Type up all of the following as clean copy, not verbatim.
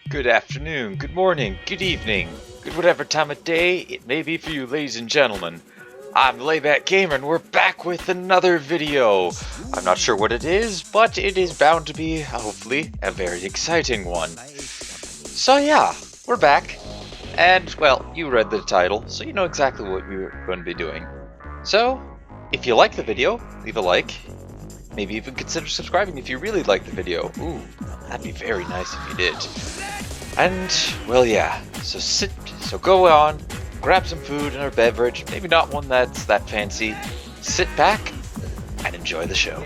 Good afternoon, good morning, good evening, good whatever time of day it may be for you, ladies and gentlemen. I'm Layback Gamer, and we're back with another video. I'm not sure what it is, but it is bound to be, hopefully, a very exciting one. So yeah, we're back. And, well, you read the title, so you know exactly what we're going to be doing. So, if you like the video, leave a like. Maybe even consider subscribing if you really like the video. Ooh, that'd be very nice if you did. And, well, yeah, so go on, grab some food and a beverage, maybe not one that's that fancy, sit back, and enjoy the show.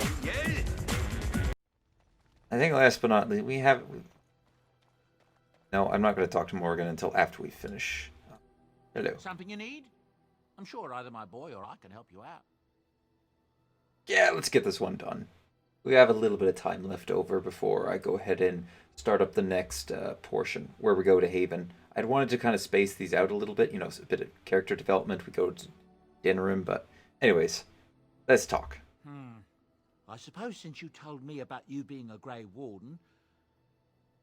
I think last but not least, no, I'm not going to talk to Morgan until after we finish. Hello. Something you need? I'm sure either my boy or I can help you out. Yeah, let's get this one done. We have a little bit of time left over before I go ahead and start up the next portion where we go to Haven. I'd wanted to kind of space these out a little bit, a bit of character development. We go to dinner room, but anyways, let's talk. I suppose since you told me about you being a Grey Warden,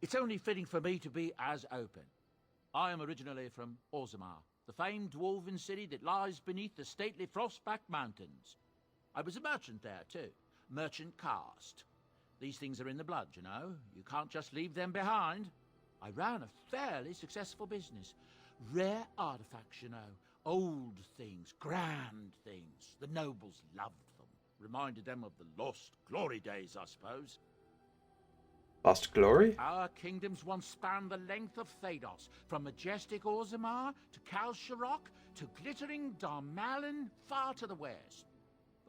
it's only fitting for me to be as open. I am originally from Orzammar, the famed dwarven city that lies beneath the stately Frostback Mountains. I was a merchant there, too. Merchant caste. These things are in the blood, you know. You can't just leave them behind. I ran a fairly successful business. Rare artifacts, you know. Old things, grand things. The nobles loved them. Reminded them of the lost glory days, I suppose. Lost glory? Our kingdoms once spanned the length of Thados, from majestic Orzammar to Kalsharok to glittering Darmalin far to the west.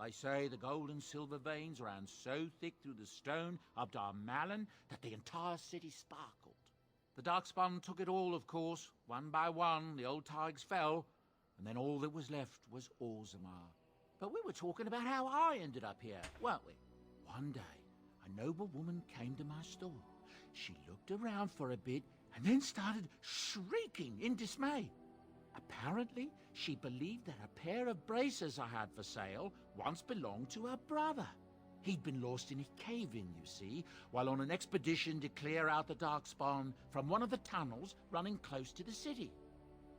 They say the gold and silver veins ran so thick through the stone of Darmalin that the entire city sparkled. The Darkspawn took it all, of course. One by one, the old tigers fell, and then all that was left was Orzammar. But we were talking about how I ended up here, weren't we? One day, a noble woman came to my store. She looked around for a bit and then started shrieking in dismay. Apparently, she believed that a pair of braces I had for sale once belonged to her brother. He'd been lost in a cave-in, you see, while on an expedition to clear out the Darkspawn from one of the tunnels running close to the city.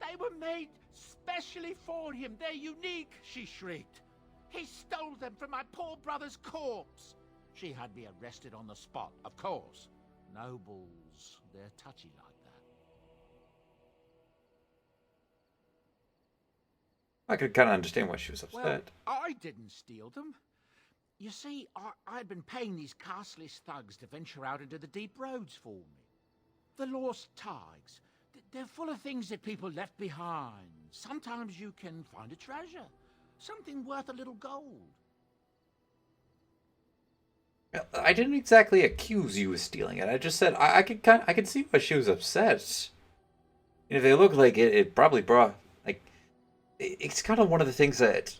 They were made specially for him. They're unique, she shrieked. He stole them from my poor brother's corpse. She had me arrested on the spot, of course. Nobles, they're touchy like that. I could kind of understand why she was upset. Well, I didn't steal them. You see, I'd been paying these castless thugs to venture out into the deep roads for me. The lost tigers. They're full of things that people left behind. Sometimes you can find a treasure. Something worth a little gold. I didn't exactly accuse you of stealing it. I just said I could see why she was upset. And if they look like it probably brought it's kind of one of the things that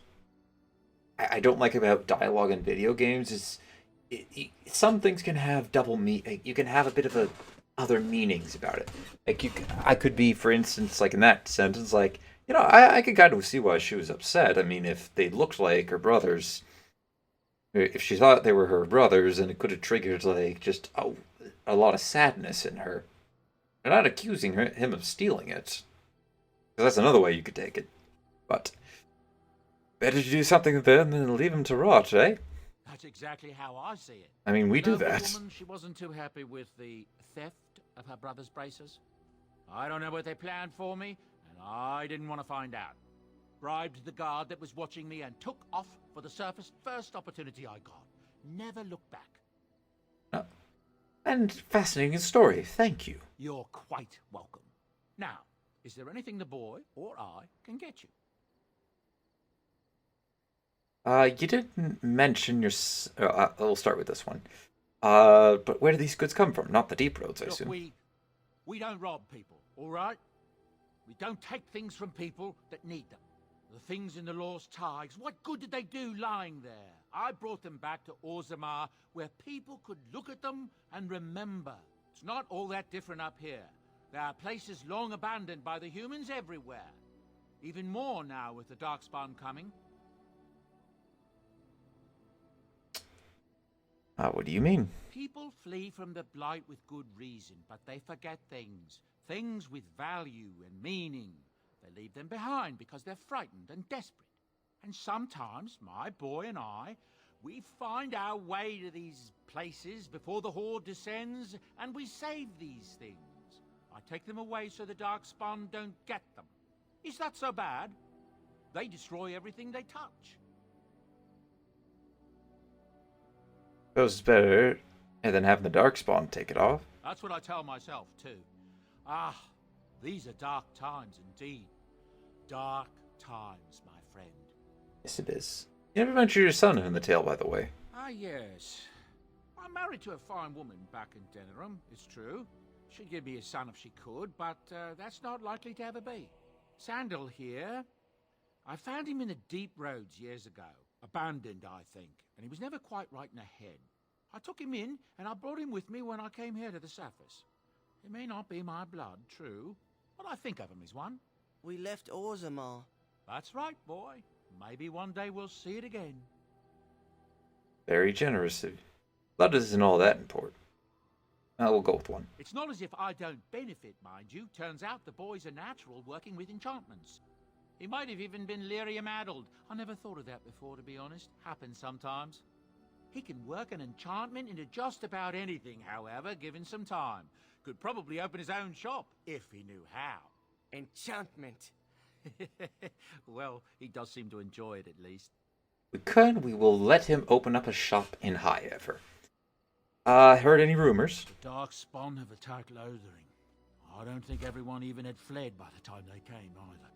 I don't like about dialogue in video games is some things can have double you can have a bit of other meanings about it. I could be, for instance, like in that sentence, I could kind of see why she was upset. I mean, if they looked like her brothers, if she thought they were her brothers, and it could have triggered just a lot of sadness in her. I'm not accusing him of stealing it, because that's another way you could take it. But better to do something with them than leave him to rot, eh? That's exactly how I see it. I mean, we do that. The woman, she wasn't too happy with the theft of her brother's braces. I don't know what they planned for me, and I didn't want to find out. Bribed the guard that was watching me and took off for the surface first opportunity I got. Never looked back. Oh. And fascinating story, thank you. You're quite welcome. Now, is there anything the boy or I can get you? You didn't mention your... we'll start with this one. But where do these goods come from? Not the deep roads, I assume. We don't rob people, all right? We don't take things from people that need them. The things in the lost tigers, what good did they do lying there? I brought them back to Orzammar, where people could look at them and remember. It's not all that different up here. There are places long abandoned by the humans everywhere. Even more now with the Darkspawn coming. What do you mean? People flee from the blight with good reason, but they forget things. Things with value and meaning. They leave them behind because they're frightened and desperate. And sometimes, my boy and I, we find our way to these places before the horde descends, and we save these things. I take them away so the Darkspawn don't get them. Is that so bad? They destroy everything they touch. Suppose it's better than having the Darkspawn take it off. That's what I tell myself, too. Ah, these are dark times indeed. Dark times, my friend. Yes, it is. You never mentioned your son in the tale, by the way. Ah, yes. I'm married to a fine woman back in Denerim, it's true. She'd give me a son if she could, but that's not likely to ever be. Sandal here. I found him in the deep roads years ago. Abandoned, I think, and he was never quite right in the head. I took him in, and I brought him with me when I came here to the surface. He may not be my blood, true, but I think of him as one. We left Orzammar. That's right, boy. Maybe one day we'll see it again. Very generous of you. Blood isn't all that important. We'll go with one. It's not as if I don't benefit, mind you. Turns out the boy's a natural working with enchantments. He might have even been lyrium-addled. I never thought of that before, to be honest. Happens sometimes. He can work an enchantment into just about anything, however, given some time. Could probably open his own shop, if he knew how. Enchantment. Well, he does seem to enjoy it, at least. We will let him open up a shop in High Ever. Heard any rumors? The Darkspawn have attacked Lothering. I don't think everyone even had fled by the time they came, either.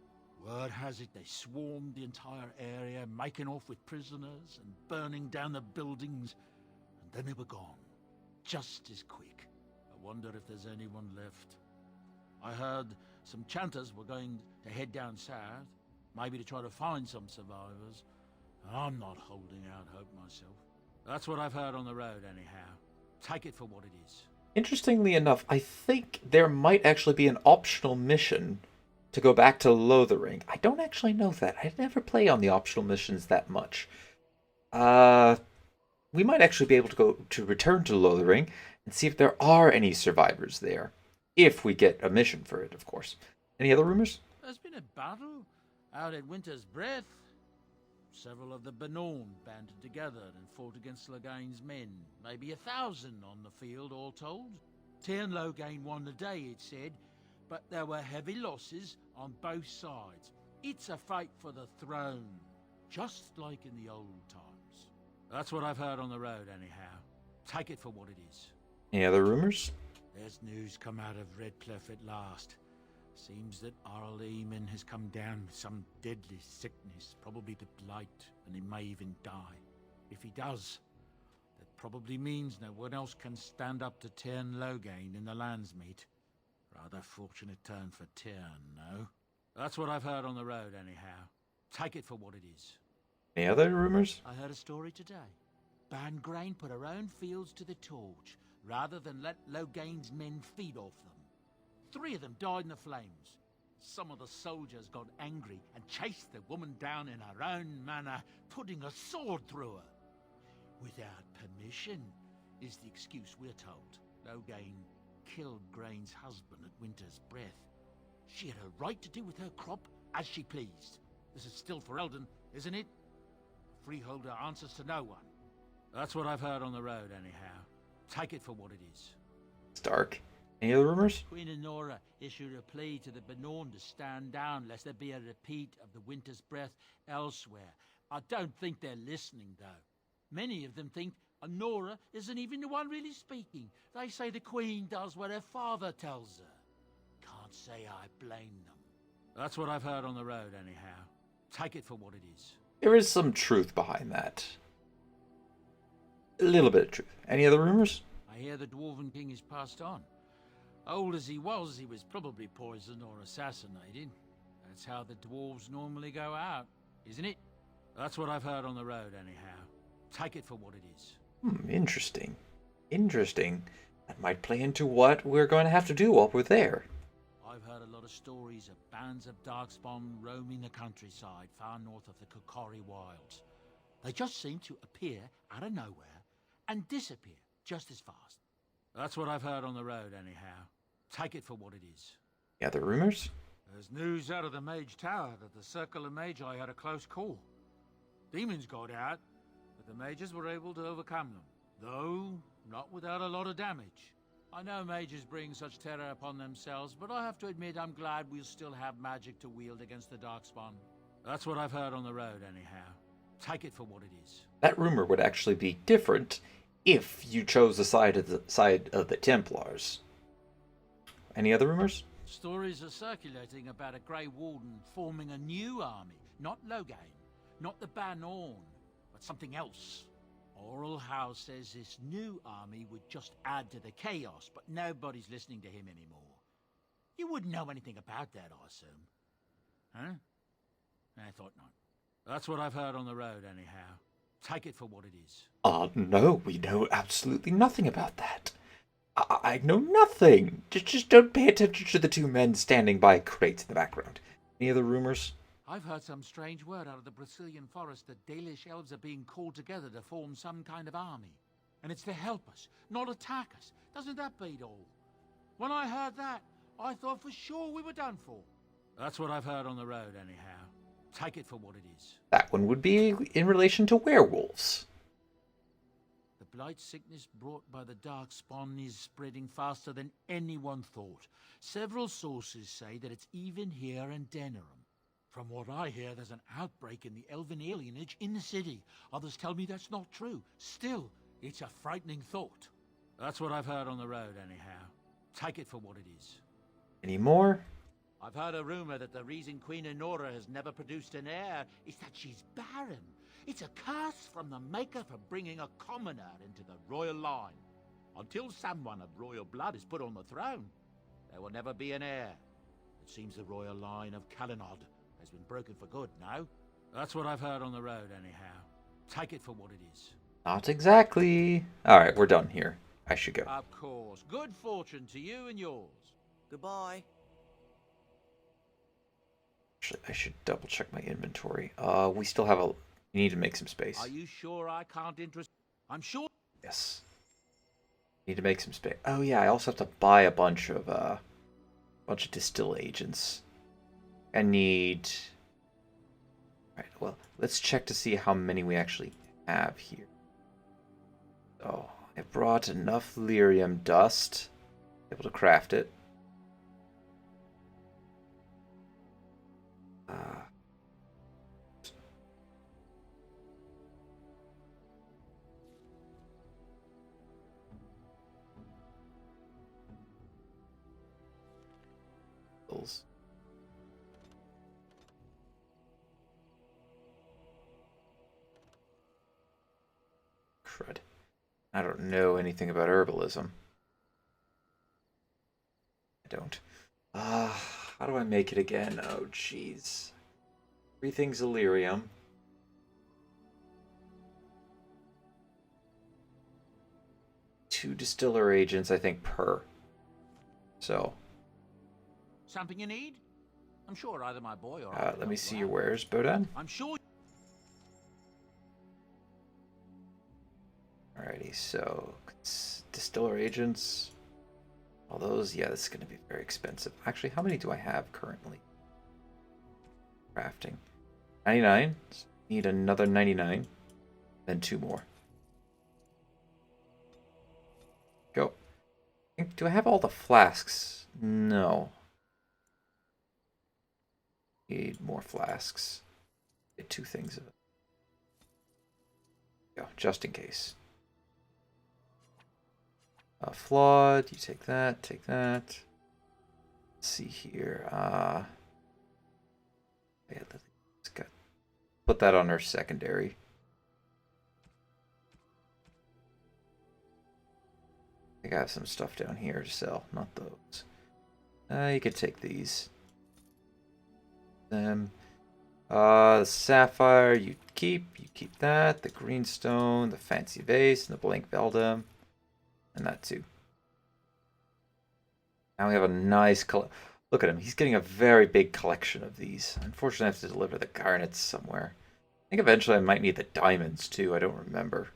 Word has it they swarmed the entire area, making off with prisoners and burning down the buildings, and then they were gone. Just as quick. I wonder if there's anyone left. I heard some chanters were going to head down south, maybe to try to find some survivors. I'm not holding out hope myself. That's what I've heard on the road, anyhow. Take it for what it is. Interestingly enough, I think there might actually be an optional mission to go back to Lothering. I don't actually know that. I never play on the optional missions that much. We might actually be able to return to Lothering and see if there are any survivors there. If we get a mission for it, of course. Any other rumors? There's been a battle out at Winter's Breath. Several of the Benorn banded together and fought against Logain's men. Maybe 1,000 on the field, all told. Tyrn Logain won the day, it said, but there were heavy losses on both sides. It's a fight for the throne, just like in the old times. That's what I've heard on the road, anyhow. Take it for what it is. Any other rumors? There's news come out of Redcliffe at last. Seems that Arl Eamon has come down with some deadly sickness, probably the blight, and he may even die. If he does, that probably means no one else can stand up to Tyrn Logain in the Landsmeet. Rather fortunate turn for Tyrn, no? That's what I've heard on the road, anyhow. Take it for what it is. Any other rumors? I heard a story today. Bangrain put her own fields to the torch, rather than let Logain's men feed off them. 3 of them died in the flames. Some of the soldiers got angry and chased the woman down in her own manner, putting a sword through her. Without permission, is the excuse we're told. Logain killed Grain's husband at Winter's Breath. She had a right to do with her crop as she pleased. This is still for Eldon, isn't it? A freeholder answers to no one. That's what I've heard on the road, anyhow. Take it for what it is. It's dark. Any other rumors? Queen Honora issued a plea to the Benorn to stand down, lest there be a repeat of the Winter's Breath elsewhere. I don't think they're listening, though. Many of them think Honora isn't even the one really speaking. They say the Queen does what her father tells her. Can't say I blame them. That's what I've heard on the road, anyhow. Take it for what it is. There is some truth behind that. A little bit of truth. Any other rumors? I hear the Dwarven King is passed on. Old as he was probably poisoned or assassinated. That's how the dwarves normally go out, isn't it? That's what I've heard on the road, anyhow. Take it for what it is. Interesting. Interesting. That might play into what we're going to have to do while we're there. I've heard a lot of stories of bands of Darkspawn roaming the countryside far north of the Kokori Wilds. They just seem to appear out of nowhere and disappear just as fast. That's what I've heard on the road, anyhow. Take it for what it is. Yeah, the rumors? There's news out of the Mage Tower that the Circle of Magi had a close call. Demons got out, but the mages were able to overcome them, though not without a lot of damage. I know mages bring such terror upon themselves, but I have to admit I'm glad we'll still have magic to wield against the Darkspawn. That's what I've heard on the road, anyhow. Take it for what it is. That rumor would actually be different if you chose the side of the Templars. Any other rumors? Stories are circulating about a Grey Warden forming a new army. Not Loghain, not the Banorn, but something else. Oral House says this new army would just add to the chaos, but nobody's listening to him anymore. You wouldn't know anything about that, I assume. Huh? I thought not. That's what I've heard on the road, anyhow. Take it for what it is. No, we know absolutely nothing about that. I know nothing. Just don't pay attention to the two men standing by crates in the background. Any other rumors? I've heard some strange word out of the Brazilian forest that Dalish elves are being called together to form some kind of army. And it's to help us, not attack us. Doesn't that beat all? When I heard that, I thought for sure we were done for. That's what I've heard on the road, anyhow. Take it for what it is. That one would be in relation to werewolves. The blight sickness brought by the Darkspawn is spreading faster than anyone thought. Several sources say that it's even here in Denerim. From what I hear, there's an outbreak in the elven alienage in the city. Others tell me that's not true. Still, it's a frightening thought. That's what I've heard on the road, anyhow. Take it for what it is. Any more? I've heard a rumor that the reason Queen Enora has never produced an heir is that she's barren. It's a curse from the Maker for bringing a commoner into the royal line. Until someone of royal blood is put on the throne, there will never be an heir. It seems the royal line of Calenod has been broken for good now. That's what I've heard on the road, anyhow. Take it for what it is. Not exactly. Alright, we're done here. I should go. Of course. Good fortune to you and yours. Goodbye. Actually, I should double check my inventory. We still have we need to make some space. Are you sure I can't interest? I'm sure. Yes. Need to make some space. Oh yeah, I also have to buy a bunch of distill agents. I need... Alright, well, let's check to see how many we actually have here. Oh, I brought enough lyrium dust. Able to craft it. Crud. I don't know anything about herbalism. I don't. How do I make it again? Oh, jeez. Everything's Illyrium. Two distiller agents, I think, per. So. Something you need? I'm sure either my boy or Let me see your wares, Bodan. I'm sure. Alrighty, so distiller agents. All those, yeah, this is going to be very expensive. Actually, how many do I have currently? Crafting. 99. Need another 99. Then 2 more. Go. Do I have all the flasks? No. Need more flasks. Get 2 things of it. Go, just in case. Flawed, you take that, take that. Let's see here. Yeah, let's put that on our secondary. I got some stuff down here to sell, not those. You could take these. The sapphire you keep that. The greenstone, the fancy vase, and the blank beldam. And that too. Now we have a nice look at him. He's getting a very big collection of these. Unfortunately, I have to deliver the garnets somewhere. I think eventually I might need the diamonds too. I don't remember.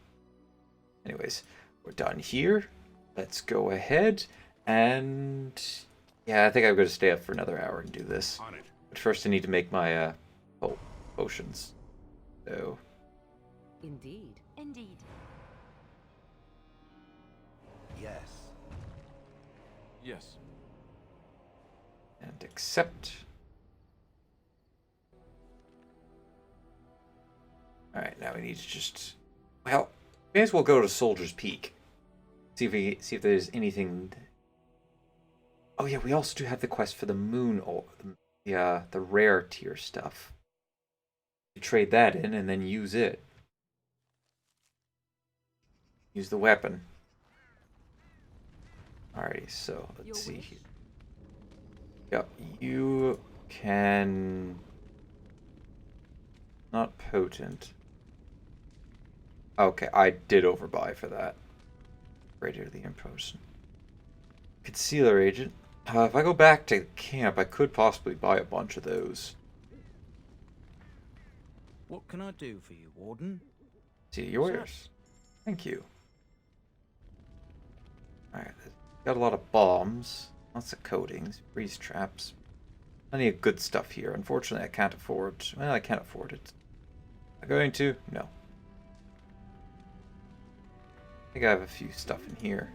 Anyways, we're done here. Let's go ahead and... Yeah, I think I'm going to stay up for another hour and do this. On it. But first I need to make my potions. So, Indeed. Indeed. Yes. Yes. and accept. Alright, now we need to just... Well, may as well go to Soldier's Peak. See if there's anything... Oh yeah, we also do have the quest for the moon, or the rare tier stuff. You trade that in and then use it. Use the weapon. Alrighty, so let's see here. Yep, you can... Not potent. Okay, I did overbuy for that. Radially imposing. Concealer agent. If I go back to camp, I could possibly buy a bunch of those. What can I do for you, Warden? See, yours. Thank you. Alright, got a lot of bombs, lots of coatings, breeze traps. Plenty of good stuff here. Unfortunately, I can't afford... Well, I can't afford it. Am I going to? No. I think I have a few stuff in here.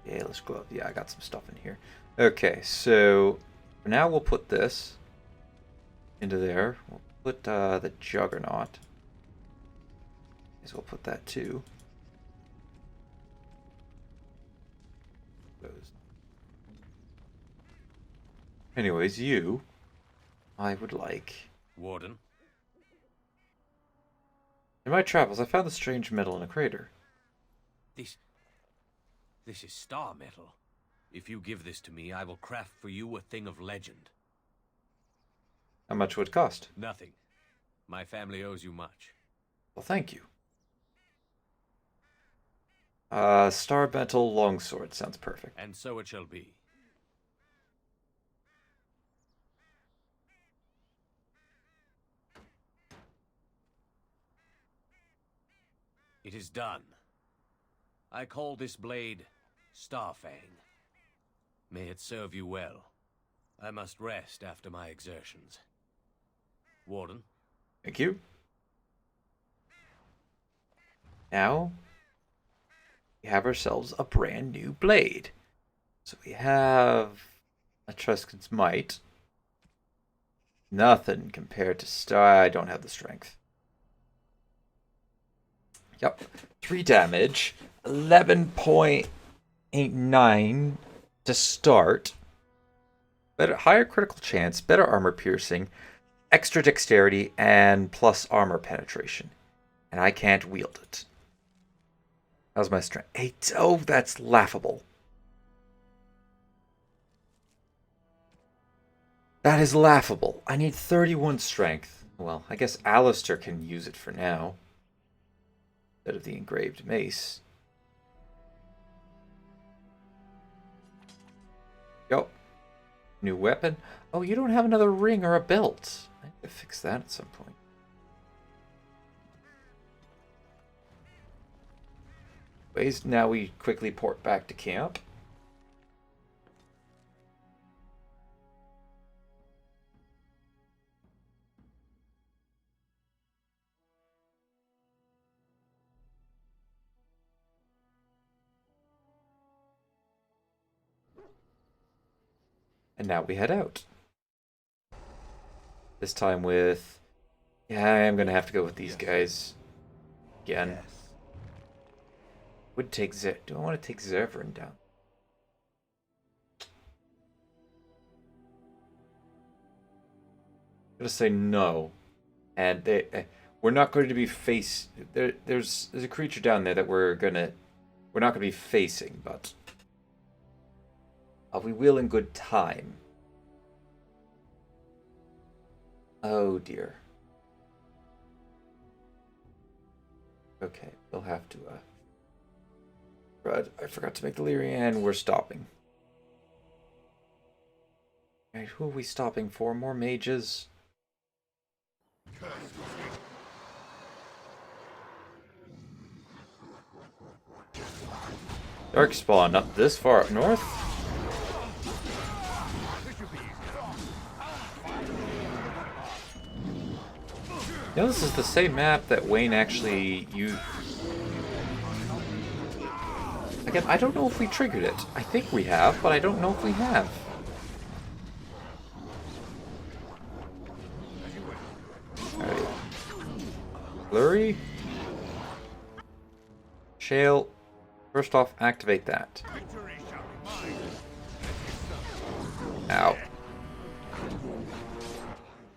Yeah, let's go. Yeah, I got some stuff in here. Okay, so for now we'll put this into there. We'll put the Juggernaut. Guess we'll put that too. Anyways, you, I would like... Warden. In my travels, I found the strange metal in a crater. This is star metal. If you give this to me, I will craft for you a thing of legend. How much would it cost? Nothing. My family owes you much. Well, thank you. Star metal longsword sounds perfect. And so it shall be. It is done. I call this blade Starfang. May it serve you well. I must rest after my exertions. Warden? Thank you. Now, we have ourselves a brand new blade. So we have Etruscan's Might. Nothing compared to Star. I don't have the strength. Yep. 3 damage. 11.89 to start. Better, higher critical chance, better armor piercing, extra dexterity, and plus armor penetration. And I can't wield it. How's my strength? 8. Oh, that's laughable. That is laughable. I need 31 strength. Well, I guess Alistair can use it for now. Instead of the engraved mace. Yo. New weapon. Oh, you don't have another ring or a belt. I need to fix that at some point. Anyways, now we quickly port back to camp. And now we head out. This time with... Yeah, I am going to have to go with these guys. Again. Yes. Would take Do I want to take Zevran down? I'm going to say no. And we're not going to be there's a creature down there that we're not going to be facing, but... we will in good time. Oh dear. Okay, we'll have to I forgot to make the Lyrian. We're stopping. Alright, who are we stopping for? More mages? Darkspawn up this far up north? You know, this is the same map that Wayne actually used. Again, I don't know if we triggered it. I think we have, but I don't know if we have. Alright. Flurry. Shale. First off, activate that. Ow.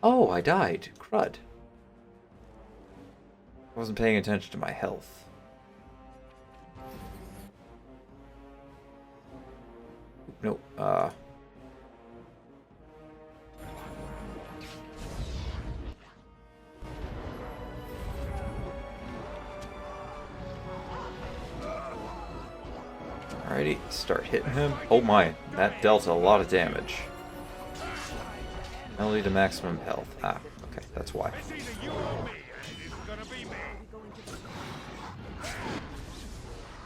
Oh, I died. Crud. I wasn't paying attention to my health. No, alrighty, start hitting him. Oh my, that dealt a lot of damage. Only to maximum health. Ah, okay, that's why.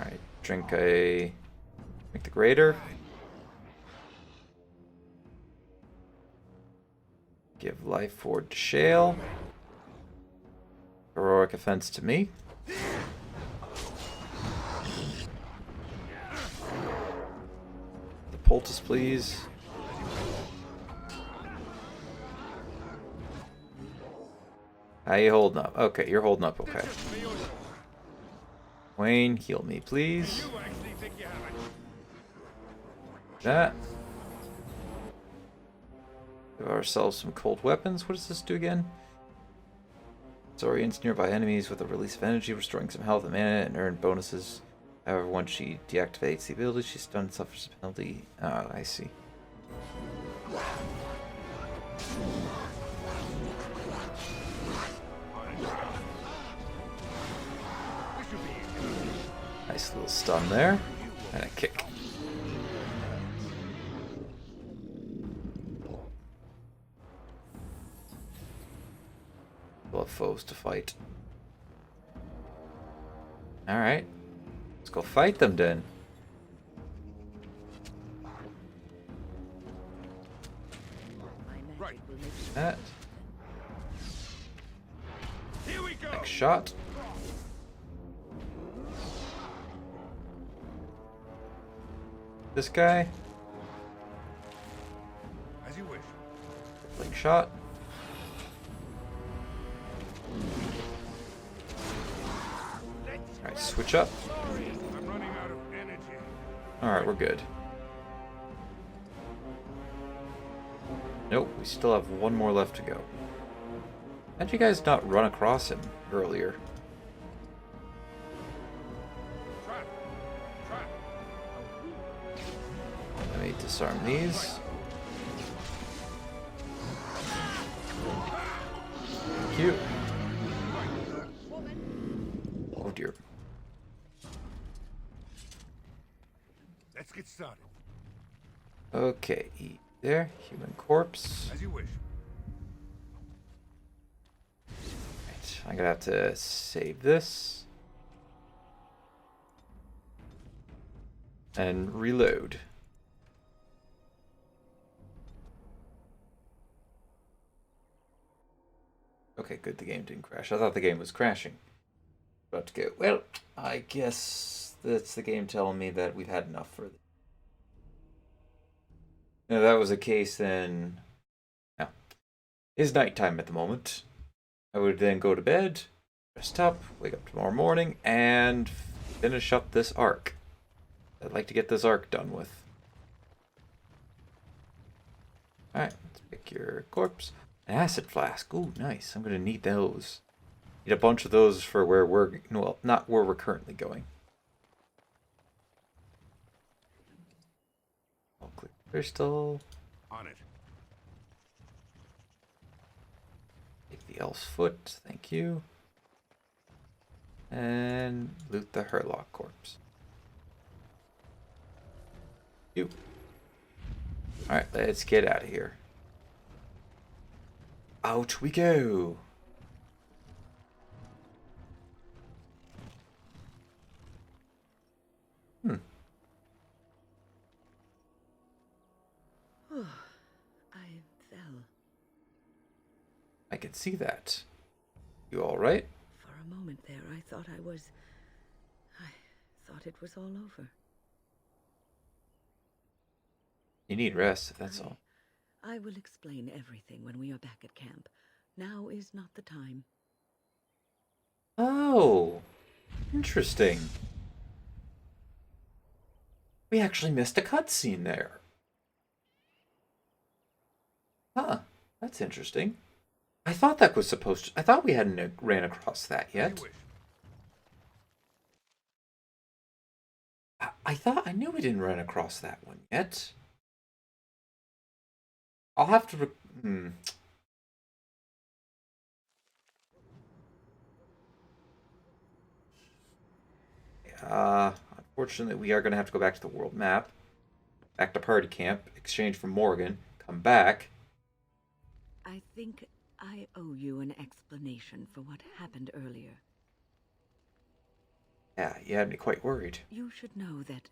Alright, drink the greater. Give life forward to Shale. Heroic offense to me. The poultice, please. How you holding up? Okay, you're holding up okay. Wayne, heal me, please. That. Give ourselves some cold weapons. What does this do again? Disorients nearby enemies with a release of energy, restoring some health and mana, and earn bonuses. However, once she deactivates the ability, she's stunned and suffers a penalty. Oh, I see. Nice little stun there. And a kick. We'll have foes to fight. Alright. Let's go fight them then. My magic will make That. Next shot. This guy. As you wish. Like shot. Alright, switch up. I'm running out of energy. Alright, we're good. Nope, we still have one more left to go. How'd you guys not run across him earlier? Trap. Trap. Let me disarm these. Thank you. Oh dear. Let's get started. Okay, eat there. Human corpse. As you wish. Right, I'm gonna have to save this. And reload. Okay, good, the game didn't crash. I thought the game was crashing. About to go. Well, I guess that's the game telling me that we've had enough for this. If that was the case, then no. It's nighttime at the moment. I would then go to bed, rest up, wake up tomorrow morning, and finish up this arc. I'd like to get this arc done with. Alright, let's pick your corpse. An acid flask. Ooh, nice. I'm gonna need those. Need a bunch of those for where we're, well, not where we're currently going. I'll click crystal. On it. Take the elf's foot. Thank you. And loot the Herlock corpse. You. Alright, let's get out of here. Out we go. can see that. You all right? For a moment there, I thought it was all over. You need rest, that's all. I will explain everything when we are back at camp. Now is not the time. Oh, interesting. We actually missed a cutscene there. Huh, that's interesting. I thought that was supposed to... I thought we hadn't ran across that yet. I thought... I knew we didn't run across that one yet. I'll have to... Unfortunately, we are going to have to go back to the world map. Back to party camp, exchange for Morgan, come back. I think I owe you an explanation for what happened earlier. Yeah, you had me quite worried. You should know that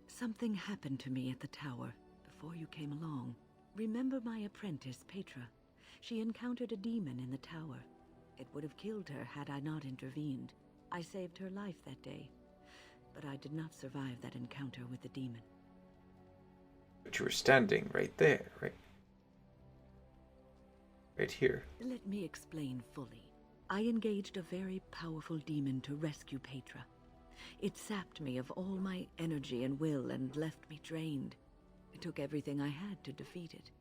something happened to me at the tower before you came along. Remember my apprentice, Petra? She encountered a demon in the tower. It would have killed her had I not intervened. I saved her life that day, but I did not survive that encounter with the demon. But you were standing right there, right? Right here. Let me explain fully. I engaged a very powerful demon to rescue Petra. It sapped me of all my energy and will and left me drained. It took everything I had to defeat it.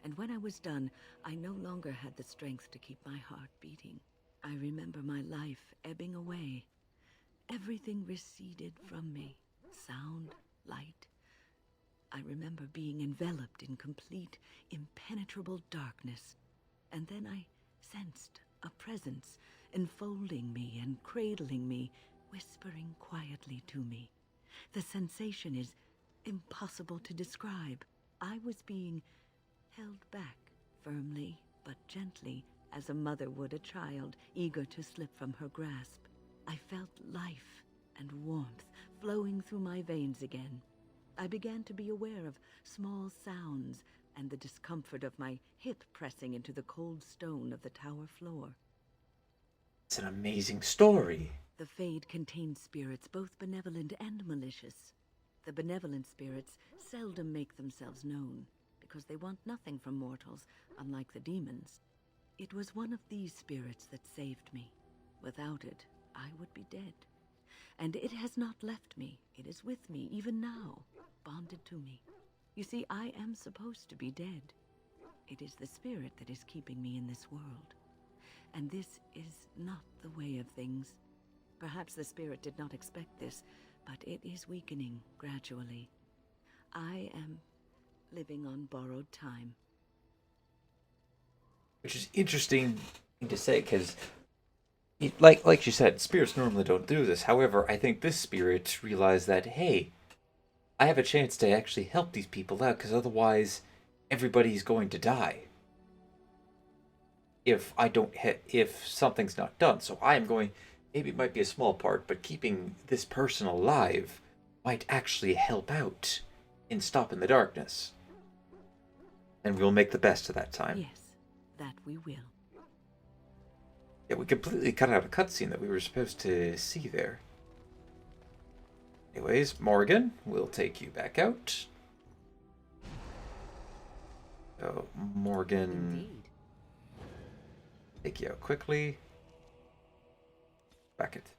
And when I was done, I no longer had the strength to keep my heart beating. I remember my life ebbing away. Everything receded from me. Sound, light. I remember being enveloped in complete, impenetrable darkness. And then I sensed a presence enfolding me and cradling me, whispering quietly to me. The sensation is impossible to describe. I was being held back, firmly but gently, as a mother would a child, eager to slip from her grasp. I felt life and warmth flowing through my veins again. I began to be aware of small sounds and the discomfort of my hip pressing into the cold stone of the tower floor. It's an amazing story. The Fade contains spirits both benevolent and malicious. The benevolent spirits seldom make themselves known, because they want nothing from mortals, unlike the demons. It was one of these spirits that saved me. Without it, I would be dead. And it has not left me. It is with me, even now, bonded to me. You see, I am supposed to be dead. It is the spirit that is keeping me in this world. And this is not the way of things. Perhaps the spirit did not expect this, but it is weakening gradually. I am living on borrowed time. Which is interesting to say, because, like you said, spirits normally don't do this. However, I think this spirit realized that, hey, I have a chance to actually help these people out, because otherwise everybody's going to die if something's not done. So I am going, maybe it might be a small part, but keeping this person alive might actually help out in stopping the darkness. And we'll make the best of that time. Yes, that we will. Yeah, we completely cut out a cutscene that we were supposed to see there. Anyways, Morgan, we'll take you back out. So, Morgan... Indeed. Take you out quickly. Back at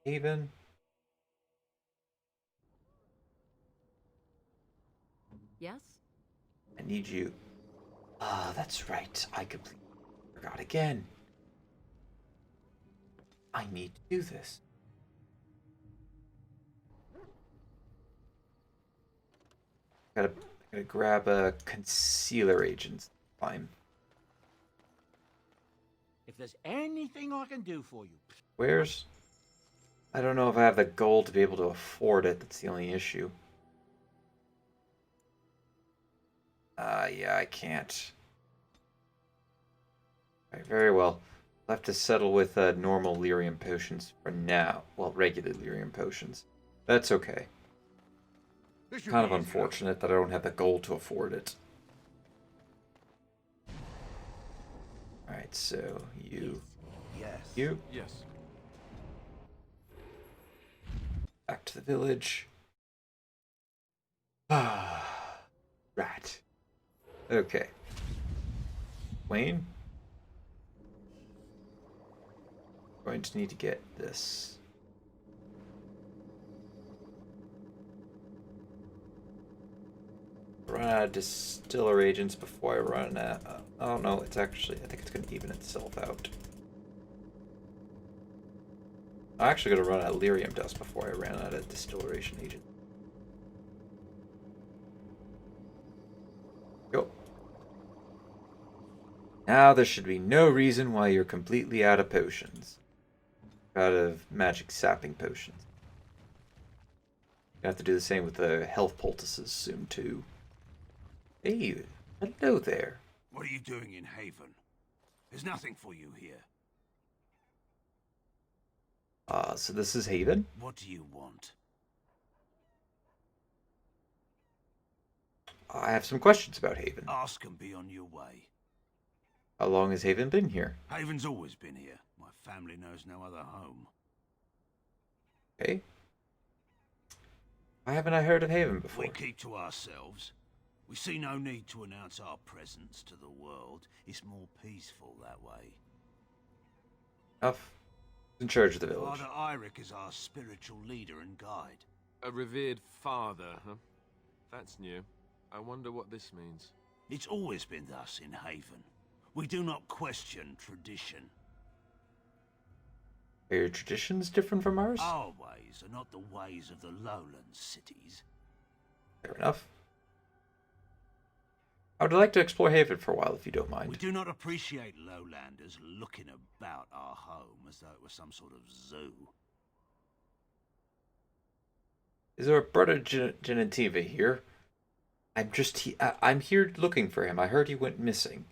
Haven. Yes? I need you. Ah, that's right. I completely forgot again. I need to do this. Gotta grab a concealer agent. Fine. If there's anything I can do for you, Where's... I don't know if I have the gold to be able to afford it. That's the only issue. Yeah, I can't. Alright, very well. I'll have to settle with normal lyrium potions for now. Well, regular lyrium potions. That's okay. This should Kind of be easy enough. unfortunate that I don't have the gold to afford it. Alright, so you. Yes. You. Yes. Back to the village. Ah. Right. Okay. Wayne? Going to need to get this. Run out of distiller agents before I run out. Oh no, it's actually, I think it's going to even itself out. I'm actually going to run out of lyrium dust before I ran out of distillation agent. Go. Now there should be no reason why you're completely out of potions. Out of magic sapping potions. You have to do the same with the health poultices soon too. Hey, hello there. What are you doing in Haven? There's nothing for you here. So this is Haven? What do you want? I have some questions about Haven. Ask and be on your way. How long has Haven been here? Haven's always been here. My family knows no other home. Okay. Why haven't I heard of Haven before? We keep to ourselves. We see no need to announce our presence to the world. It's more peaceful that way. Enough. In charge of the village. Father Eirik is our spiritual leader and guide. A revered father, huh? That's new. I wonder what this means. It's always been thus in Haven. We do not question tradition. Are your traditions different from ours? Our ways are not the ways of the lowland cities. Fair enough. I would like to explore Haven for a while, if you don't mind. We do not appreciate lowlanders looking about our home as though it was some sort of zoo. Is our brother Genitiva here? I'm here looking for him. I heard he went missing.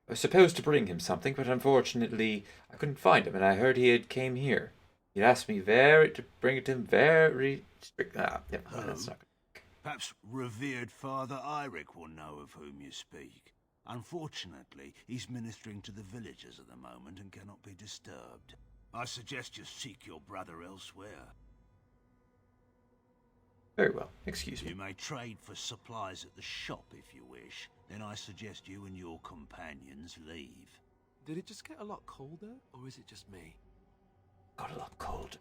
I was supposed to bring him something, but unfortunately I couldn't find him, and I heard he had came here. He asked me to bring it to him very strict. Never mind, that's not good. Perhaps revered Father Eirik will know of whom you speak. Unfortunately, he's ministering to the villagers at the moment and cannot be disturbed. I suggest you seek your brother elsewhere. Very well. Excuse me. You may trade for supplies at the shop if you wish. Then I suggest you and your companions leave. Did it just get a lot colder, or is it just me? Got a lot cold.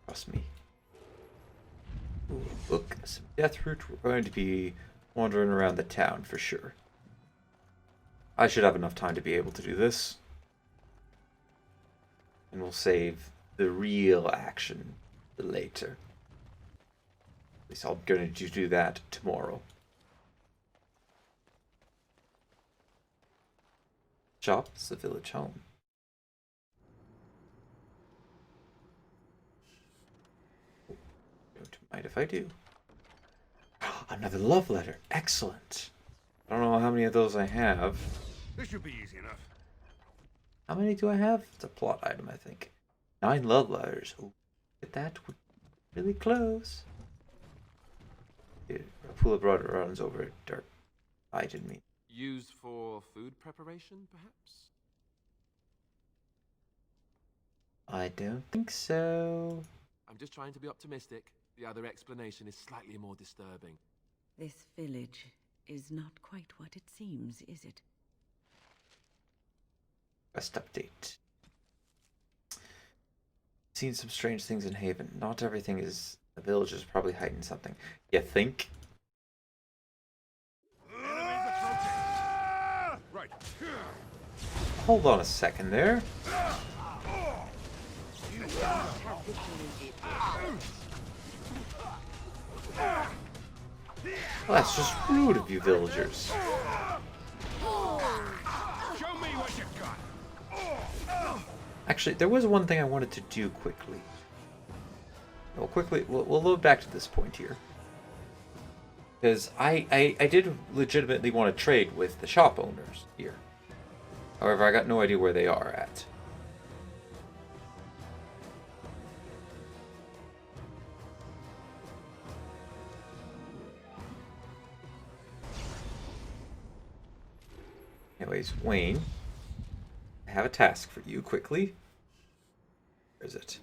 Trust me. Ooh, look, some death root. We're going to be wandering around the town for sure. I should have enough time to be able to do this. And we'll save the real action for later. At least I'm going to do that tomorrow. Shop's the village home. Don't mind if I do. Another love letter. Excellent. I don't know how many of those I have. This should be easy enough. How many do I have? It's a plot item, I think. 9 love letters. Oh, at that. We're really close. A pool of blood runs over a dark. I didn't mean. Used for food preparation, perhaps? I don't think so. I'm just trying to be optimistic. The other explanation is slightly more disturbing. This village is not quite what it seems, is it? Best update. Seen some strange things in Haven. Not everything is. The village is probably hiding something. You think? Right. Hold on a second there. Well, that's just rude of you villagers. Show me what you got. Actually, there was one thing I wanted to do quickly. We'll load back to this point here. Because I did legitimately want to trade with the shop owners here. However, I got no idea where they are at. Anyways, Wayne, I have a task for you, quickly. Where is it?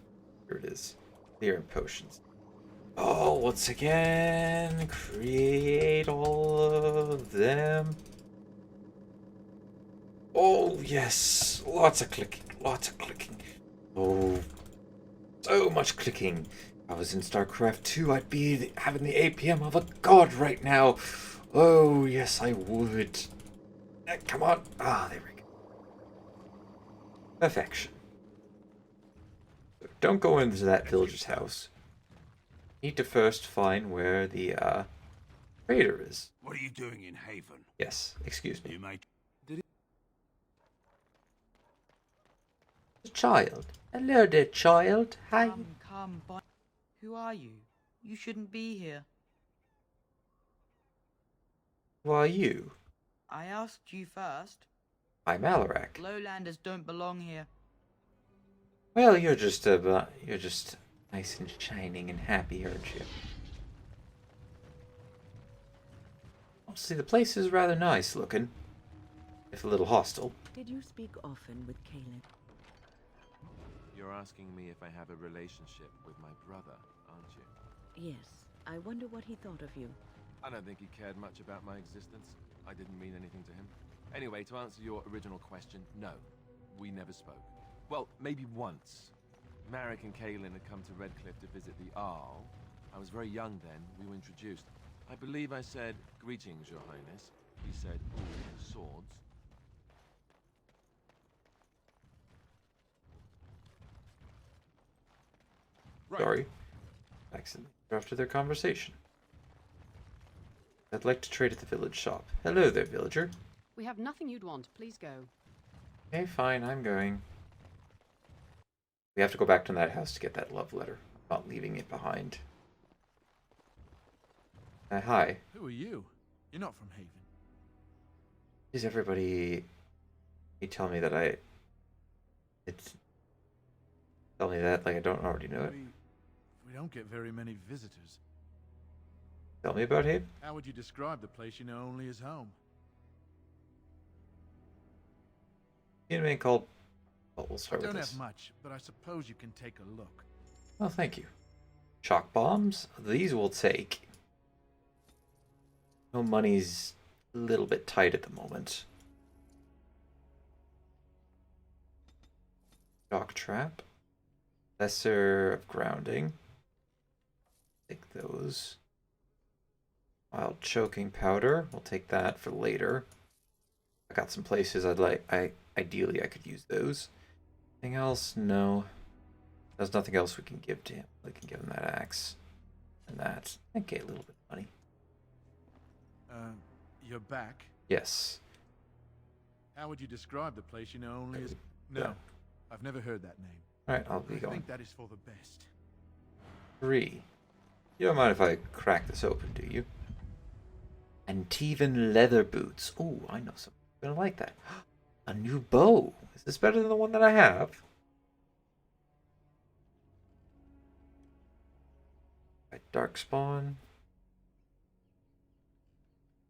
Here it is. Clearing potions. Oh, once again, create all of them. Oh, yes. Lots of clicking. Lots of clicking. Oh, so much clicking. If I was in StarCraft 2, I'd be having the APM of a god right now. Oh, yes, I would. Come on. Ah, there we go. Perfection. So don't go into that villager's house. Need to first find where the trader is. What are you doing in Haven? Yes, excuse me. You mate. The child. Hello there, child. Hi. Come, who are you? You shouldn't be here. Who are you? I asked you first. I'm Alarak. Lowlanders don't belong here. Well, you're just nice and shining and happy, aren't you? Honestly, the place is rather nice looking, if a little hostile. Did you speak often with Caleb? You're asking me if I have a relationship with my brother, aren't you? Yes. I wonder what he thought of you. I don't think he cared much about my existence. I didn't mean anything to him. Anyway, to answer your original question, no. We never spoke. Well, maybe once. Marek and Kaelin had come to Redcliffe to visit the Arl. I was very young then. We were introduced. I believe I said, "Greetings, Your Highness." He said, "Ooh, swords." Right. Sorry. Accidentally interrupted their conversation. I'd like to trade at the village shop. Hello there, villager. We have nothing you'd want. Please go. Okay, fine, I'm going. We have to go back to that house to get that love letter. I'm not leaving it behind. Hi. Who are you? You're not from Haven. Is everybody... You tell me that Tell me that like I don't already know it. We don't get very many visitors. Tell me about Haven. How would you describe the place you know only as home? You know, man called... Well, we'll start with Don't this. have much, but I suppose you can take a look. Well, thank you. Shock bombs? These will take. No, money's a little bit tight at the moment. Shock trap. Lesser of grounding. Take those. Wild choking powder. We'll take that for later. I got some places ideally I could use those. Anything else? No. There's nothing else we can give to him. We can give him that axe. And that. Okay, a little bit of money. You're back? Yes. How would you describe the place you know only as... Yeah. No, I've never heard that name. Alright, I'll be I going. think that is for the best. 3. You don't mind if I crack this open, do you? Antivan leather boots. Ooh, I know something. I'm gonna like that. A new bow. Is this better than the one that I have? Right, Darkspawn.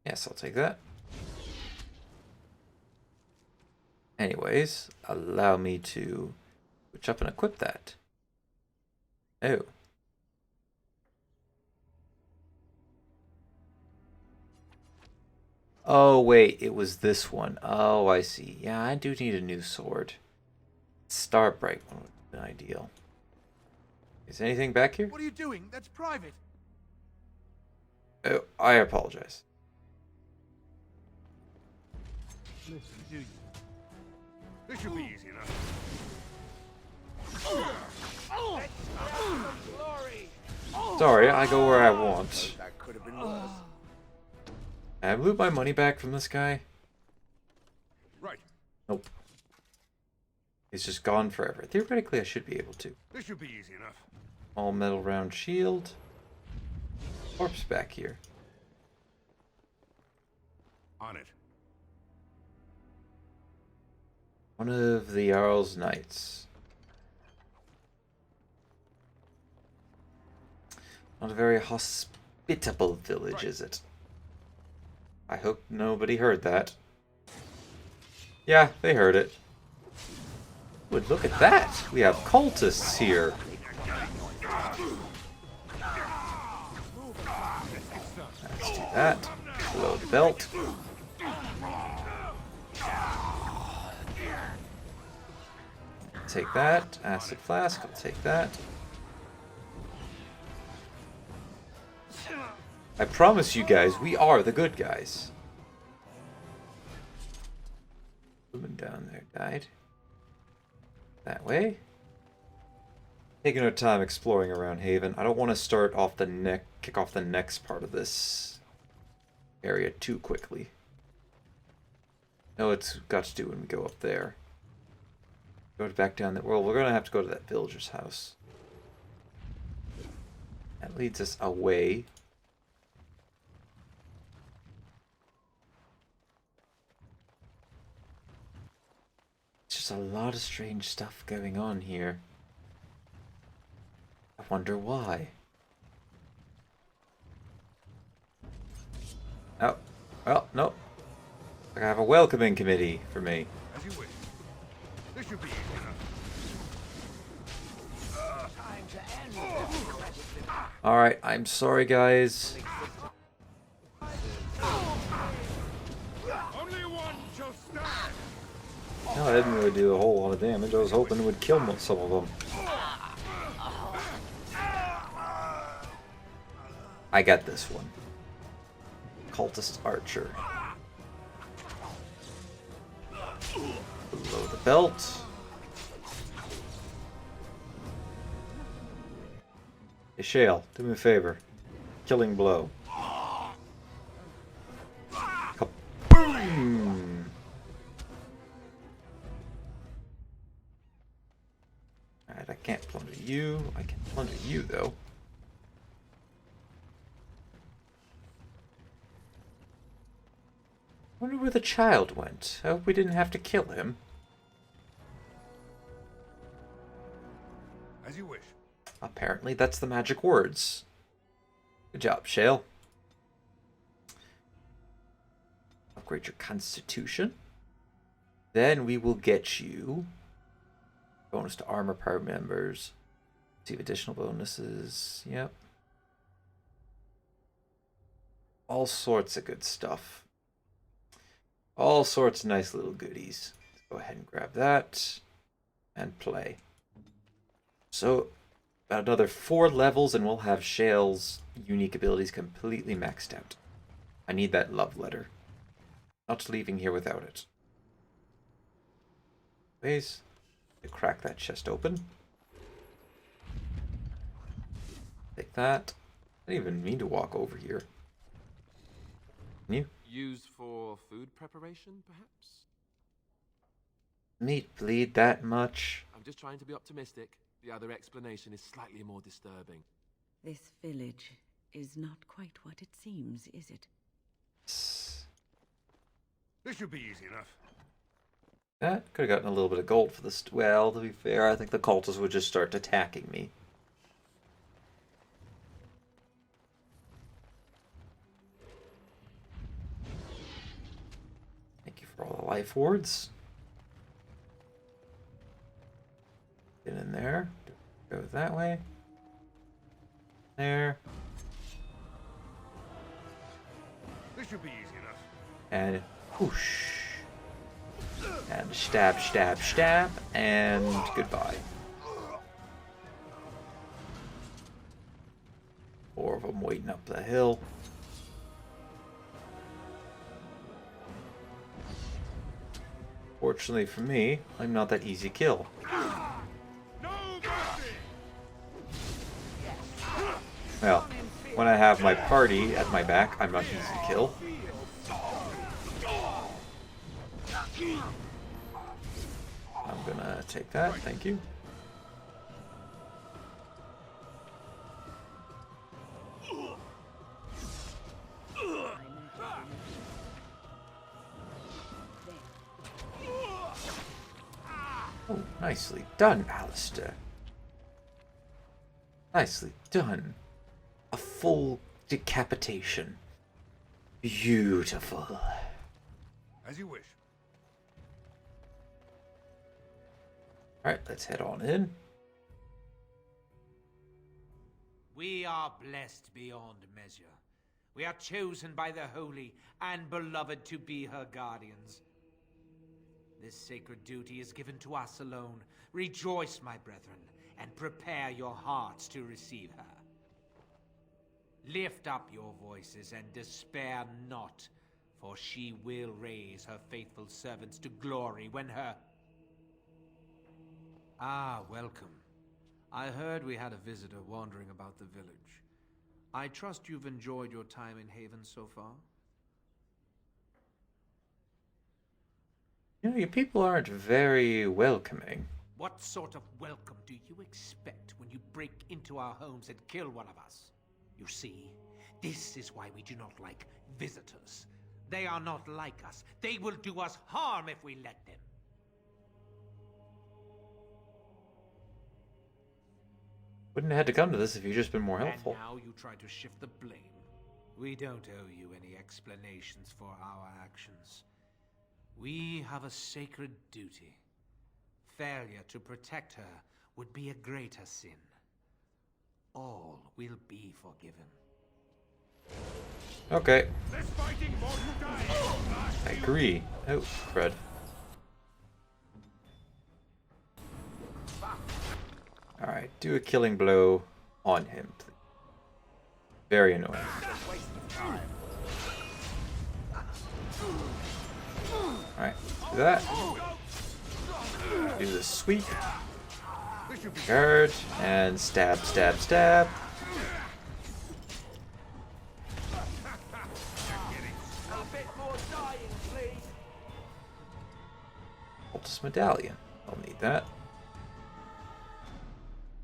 Yes, I'll take that. Anyways, allow me to switch up and equip that. Oh. Oh, wait, it was this one. Oh, I see. Yeah, I do need a new sword. Starbright one would be ideal. Is anything back here? What are you doing? That's private. Oh, I apologize. Listen, do you? This should be easy enough. Sorry, I go where I want. That could have been worse. I loot my money back from this guy. Right. Nope. It's just gone forever. Theoretically, I should be able to. This should be easy enough. All metal round shield. Corpse back here. On it. One of the Jarl's Knights. Not a very hospitable village, is it? I hope nobody heard that. Yeah, they heard it. Would look at that. We have cultists here. Let's do that. Below the belt. Take that. Acid flask. I'll take that. I promise you guys, we are the good guys. Woman down there died. That way. Taking our time exploring around Haven. I don't want to start off the kick off the next part of this area too quickly. No, it's got to do when we go up there. Go back down there. Well, we're gonna have to go to that villager's house. That leads us away. It's just a lot of strange stuff going on here. I wonder why. Oh, well, no. I have a welcoming committee for me. As you wish. This should be easy enough. Alright, I'm sorry, guys. Only one shall stand. No, I didn't really do a whole lot of damage. I was hoping it would kill some of them. I got this one. Cultist Archer. Below the belt. Hey, Shale, do me a favor. Killing blow. Kaboom! Alright, I can't plunder you. I can plunder you, though. I wonder where the child went. I hope we didn't have to kill him. As you wish. Apparently, that's the magic words. Good job, Shale. Upgrade your constitution. Then we will get you bonus to armor power members. Receive additional bonuses. Yep. All sorts of good stuff. All sorts of nice little goodies. Let's go ahead and grab that and play. So, about another 4 levels and we'll have Shale's unique abilities completely maxed out. I need that love letter. Not leaving here without it. Please, to crack that chest open. Take that. I didn't even mean to walk over here. Can you? Used for food preparation, perhaps? Meat bleed that much? I'm just trying to be optimistic. The other explanation is slightly more disturbing. This village is not quite what it seems, is it? This should be easy enough. That could have gotten a little bit of gold for this. Well, to be fair, I think the cultists would just start attacking me. Thank you for all the life wards. Get in there. Go that way. There. This should be easy enough. And whoosh. And stab, stab, stab, and goodbye. 4 of them waiting up the hill. Fortunately for me, I'm not that easy to kill. Well, when I have my party at my back, I'm not easy to kill. I'm gonna take that, thank you. Oh, nicely done, Alistair. Nicely done. A full decapitation. Beautiful. As you wish. Alright, let's head on in. We are blessed beyond measure. We are chosen by the holy and beloved to be her guardians. This sacred duty is given to us alone. Rejoice, my brethren, and prepare your hearts to receive her. Lift up your voices and despair not, for she will raise her faithful servants to glory when her... Ah, welcome. I heard we had a visitor wandering about the village. I trust you've enjoyed your time in Haven so far? You know, your people aren't very welcoming. What sort of welcome do you expect when you break into our homes and kill one of us? You see, this is why we do not like visitors. They are not like us. They will do us harm if we let them. Wouldn't have had to come to this if you'd just been more helpful. And now you try to shift the blame. We don't owe you any explanations for our actions. We have a sacred duty. Failure to protect her would be a greater sin. All will be forgiven. Okay. This fighting won't die. I agree. Oh, crud. Alright, do a killing blow on him, please. Very annoying. Alright, do that. Do the sweep. Guard, and stab, stab, stab. Cultist medallion. I'll need that.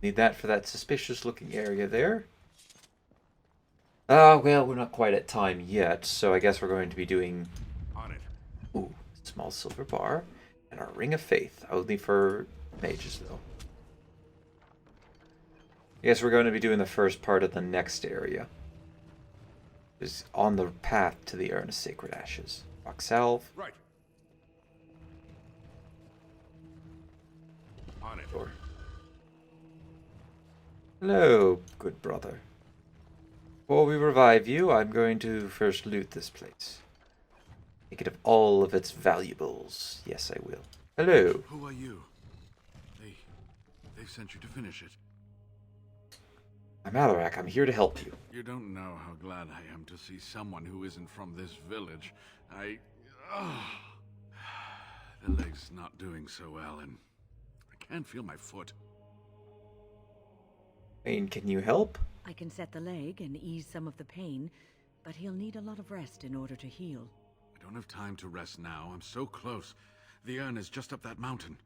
Need that for that suspicious looking area there. Well, we're not quite at time yet, so I guess we're going to be doing... On it. Ooh, small silver bar. And our ring of faith. Only for mages, though. I guess we're going to be doing the first part of the next area. Is on the path to the Urn of Sacred Ashes. Rock salve. Right. On it. Sure. Hello, good brother. Before we revive you, I'm going to first loot this place. Take it of all of its valuables. Yes, I will. Hello. Who are you? They've sent you to finish it. I'm Alarak. I'm here to help you. You don't know how glad I am to see someone who isn't from this village. The leg's not doing so well, and I can't feel my foot. Wayne, can you help? I can set the leg and ease some of the pain, but he'll need a lot of rest in order to heal. I don't have time to rest now. I'm so close. The urn is just up that mountain.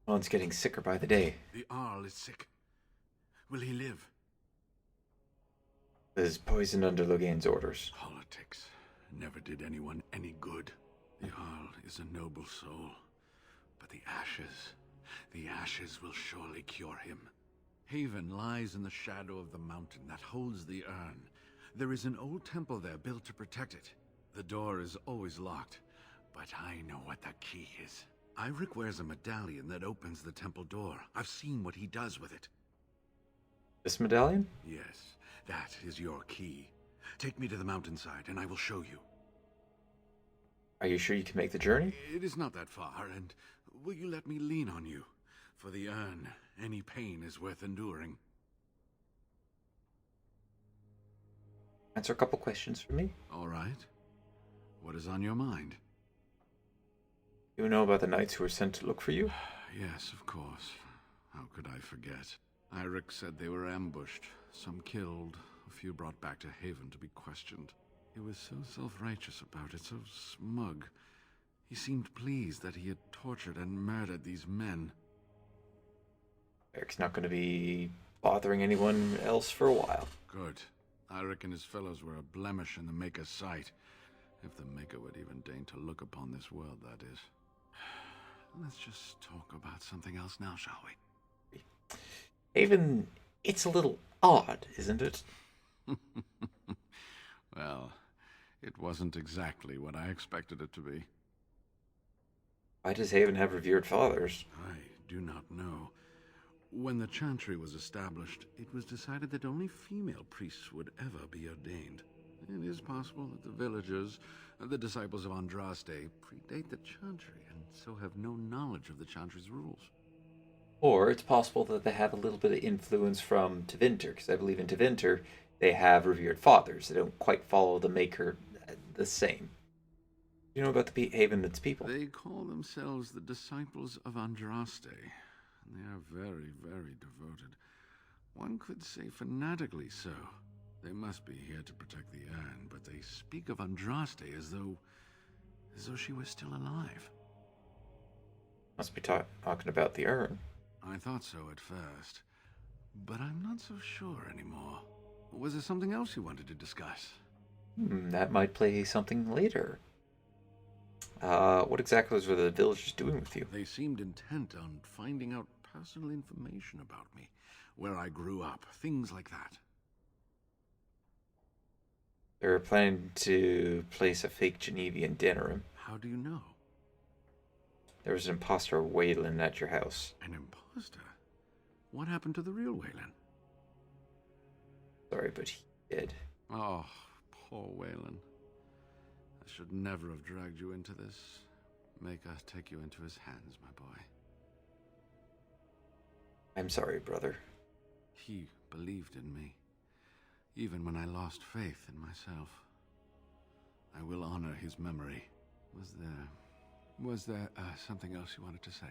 One's getting sicker by the day. The Arl is sick. Will he live? Is poisoned under Logain's orders. Politics never did anyone any good. The Arl is a noble soul, but the ashes will surely cure him. Haven lies in the shadow of the mountain that holds the urn. There is an old temple there built to protect it. The door is always locked, but I know what the key is. Iric wears a medallion that opens the temple door. I've seen what he does with it. This medallion? Yes, that is your key. Take me to the mountainside and I will show you. Are you sure you can make the journey? It is not that far, and will you let me lean on you? For the urn, any pain is worth enduring. Answer a couple questions for me. All right. What is on your mind? You know about the knights who were sent to look for you? Yes, of course. How could I forget? Iric said they were ambushed, some killed, a few brought back to Haven to be questioned. He was so self-righteous about it, so smug. He seemed pleased that he had tortured and murdered these men. Eric's not going to be bothering anyone else for a while. Good. Iric and his fellows were a blemish in the Maker's sight. If the Maker would even deign to look upon this world, that is. Let's just talk about something else now, shall we? Haven, it's a little odd, isn't it? Well, it wasn't exactly what I expected it to be. Why does Haven have revered fathers? I do not know. When the chantry was established, it was decided that only female priests would ever be ordained. It is possible that the villagers, the disciples of Andrastate, predate the chantry and so have no knowledge of the chantry's rules. Or it's possible that they have a little bit of influence from Tevinter, because I believe in Tevinter they have revered fathers. They don't quite follow the Maker the same. You know about the Haven and its people? They call themselves the disciples of Andraste, and they are very, very devoted. One could say fanatically so. They must be here to protect the Anne, but they speak of Andraste as though she was still alive. Must be talking about the urn. I thought so at first, but I'm not so sure anymore. Was there something else you wanted to discuss? That might play something later. What exactly were the villagers doing with you? They seemed intent on finding out personal information about me, where I grew up, things like that. They were planning to place a fake Genevian dinner in. How do you know? There was an imposter Wayland at your house. An imposter? What happened to the real Wayland? Sorry, but he did. Oh, poor Wayland. I should never have dragged you into this. Make us take you into his hands, my boy. I'm sorry, brother. He believed in me, even when I lost faith in myself. I will honor his memory. Was there something else you wanted to say?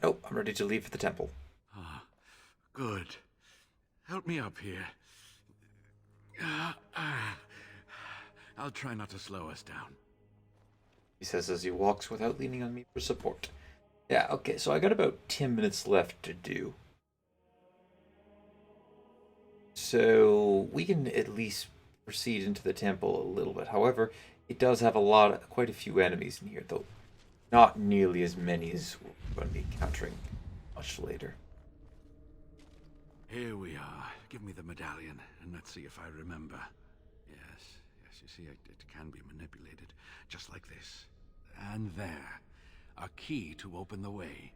Nope, I'm ready to leave for the temple. Ah, good. Help me up here. I'll try not to slow us down. He says as he walks without leaning on me for support. Yeah, okay, so I got about 10 minutes left to do. So we can at least proceed into the temple a little bit. However, it does have quite a few enemies in here, though not nearly as many as we're going to be encountering much later. Here we are. Give me the medallion, and let's see if I remember. Yes, you see, it can be manipulated, just like this. And there, a key to open the way.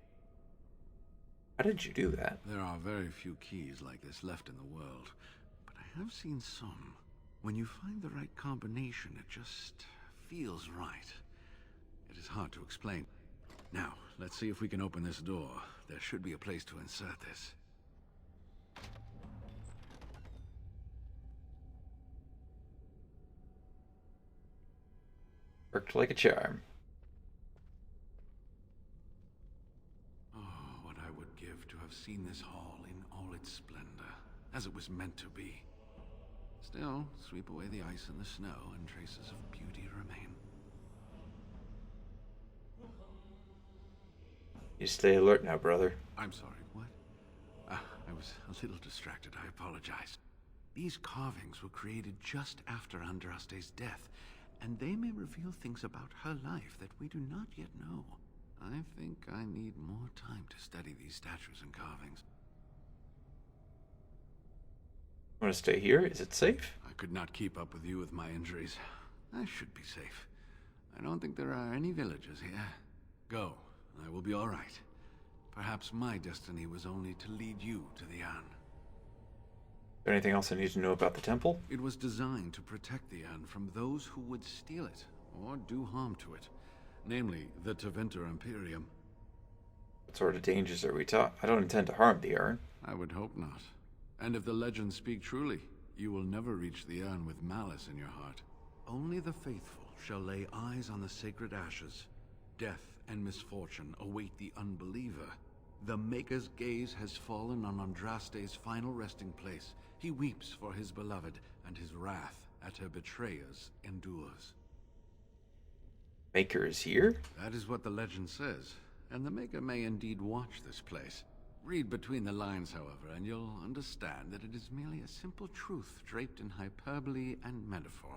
How did you do that? There are very few keys like this left in the world, but I have seen some. When you find the right combination, it just feels right. It is hard to explain. Now, let's see if we can open this door. There should be a place to insert this. Worked like a charm. Oh, what I would give to have seen this hall in all its splendor, as it was meant to be. Still, sweep away the ice and the snow, and traces of beauty remain. You stay alert now, brother. I'm sorry, what? I was a little distracted, I apologize. These carvings were created just after Andraste's death, and they may reveal things about her life that we do not yet know. I think I need more time to study these statues and carvings. Want to stay here? Is it safe? I could not keep up with you with my injuries. I should be safe. I don't think there are any villagers here. Go. I will be all right. Perhaps my destiny was only to lead you to the Anne. Is there anything else I need to know about the temple? It was designed to protect the Anne from those who would steal it or do harm to it. Namely, the Tevinter Imperium. What sort of dangers are we taught? I don't intend to harm the urn. I would hope not. And if the legends speak truly, you will never reach the urn with malice in your heart. Only the faithful shall lay eyes on the sacred ashes. Death and misfortune await the unbeliever. The Maker's gaze has fallen on Andraste's final resting place. He weeps for his beloved, and his wrath at her betrayers endures. Maker is here? That is what the legend says, and the Maker may indeed watch this place. Read between the lines, however, and you'll understand that it is merely a simple truth draped in hyperbole and metaphor.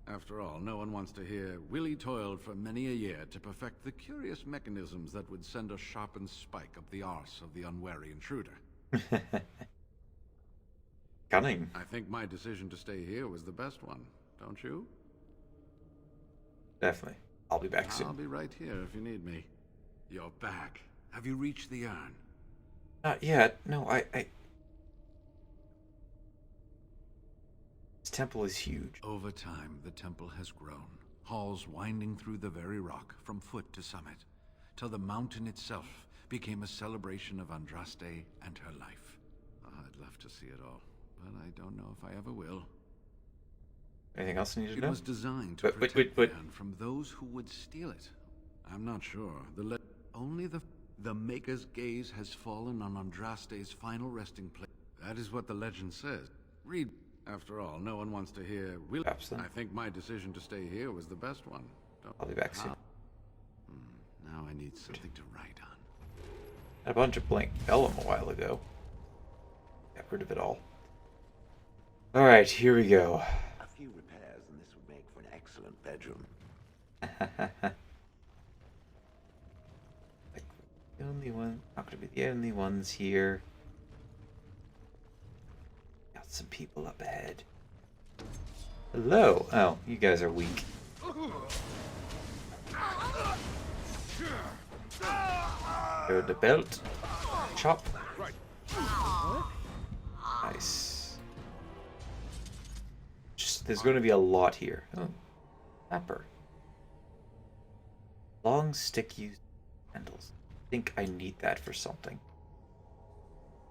After all, no one wants to hear Willie toiled for many a year to perfect the curious mechanisms that would send a sharpened spike up the arse of the unwary intruder. Cunning. I think my decision to stay here was the best one, don't you? Definitely. I'll be back soon. I'll be right here if you need me. You're back. Have you reached the urn? Not yet. No, I... This temple is huge. Over time, the temple has grown. Halls winding through the very rock, from foot to summit, till the mountain itself became a celebration of Andraste and her life. I'd love to see it all, but I don't know if I ever will. Anything else I need to know? It was designed to protect the urn from those who would steal it. I'm not sure. Only the Maker's gaze has fallen on Andraste's final resting place. That is what the legend says. Read. After all, no one wants to hear. I think my decision to stay here was the best one. I'll be back soon. Now I need something to write on. Had a bunch of blank vellum a while ago. Got rid of it all. Alright, here we go. A few repairs and this would make for an excellent bedroom. Like, the only one, not gonna be the only ones here. Got some people up ahead. Hello. Oh, you guys are weak. Throw the belt. Chop. Nice. Just, there's going to be a lot here. Oh, Tapper. Long stick used handles. I think I need that for something.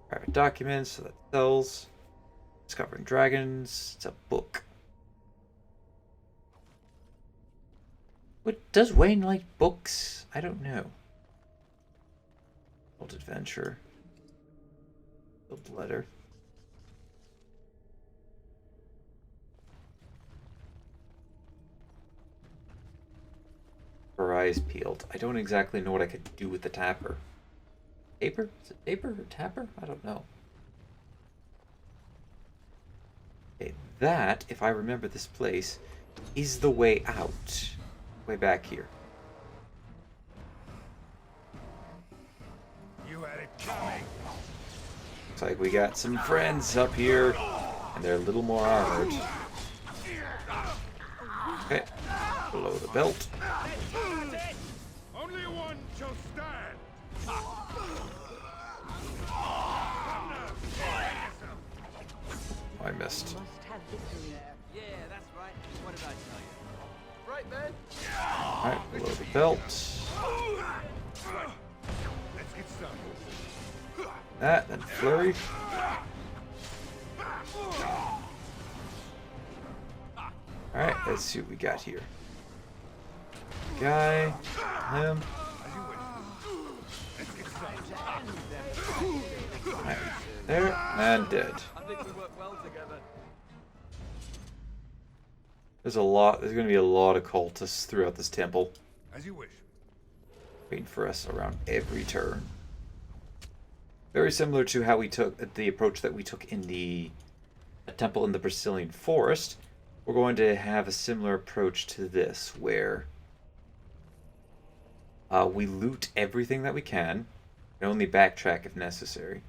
Private documents, so that sells. Discovering Dragons. It's a book. What does Wayne like books? I don't know. Old adventure. Old letter. Her eyes peeled. I don't exactly know what I could do with the tapper. Taper? Is it taper or tapper? I don't know. Okay, that, if I remember this place, is the way out. Way back here. You had it coming. Looks like we got some friends up here, and they're a little more armored. Okay, below the belt. Only one shall stand. I missed. Yeah, that's right. What did I tell you? Right, man? Alright, below the belt. Let's get started. That, then flurry. Alright, let's see what we got here. Guy, him. Right, there, and dead. I think we work well together. There's going to be a lot of cultists throughout this temple. As you wish. Waiting for us around every turn. Very similar to how we took the approach that we took in the temple in the Brazilian forest. We're going to have a similar approach to this, where we loot everything that we can, and only backtrack if necessary.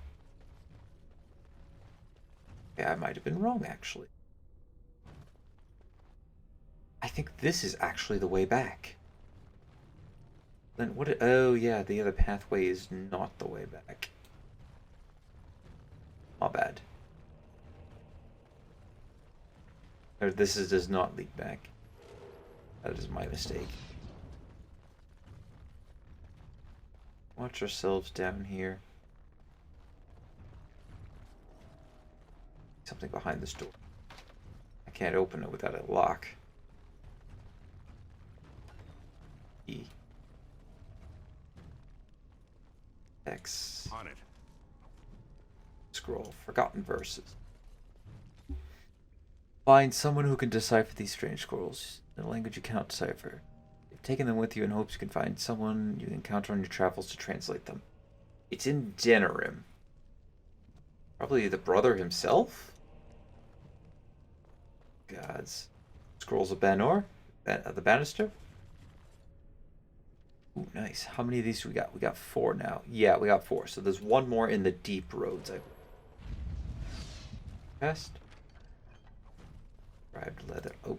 Yeah, I might have been wrong, actually. I think this is actually the way back. Then what? Oh yeah, the other pathway is not the way back. Not bad. Or does not lead back. That is my mistake. Watch ourselves down here. Something behind this door. I can't open it without a lock. E. X. On it. Scroll. Forgotten verses. Find someone who can decipher these strange scrolls in a language you cannot decipher. You've taken them with you in hopes you can find someone you encounter on your travels to translate them. It's in Denerim. Probably the brother himself? Gods. Scrolls of Banor? The Banister? Ooh, nice. How many of these do we got? We got 4 now. Yeah, we got 4. So there's one more in the deep roads, I believe. Chest. Bribed leather. Oh,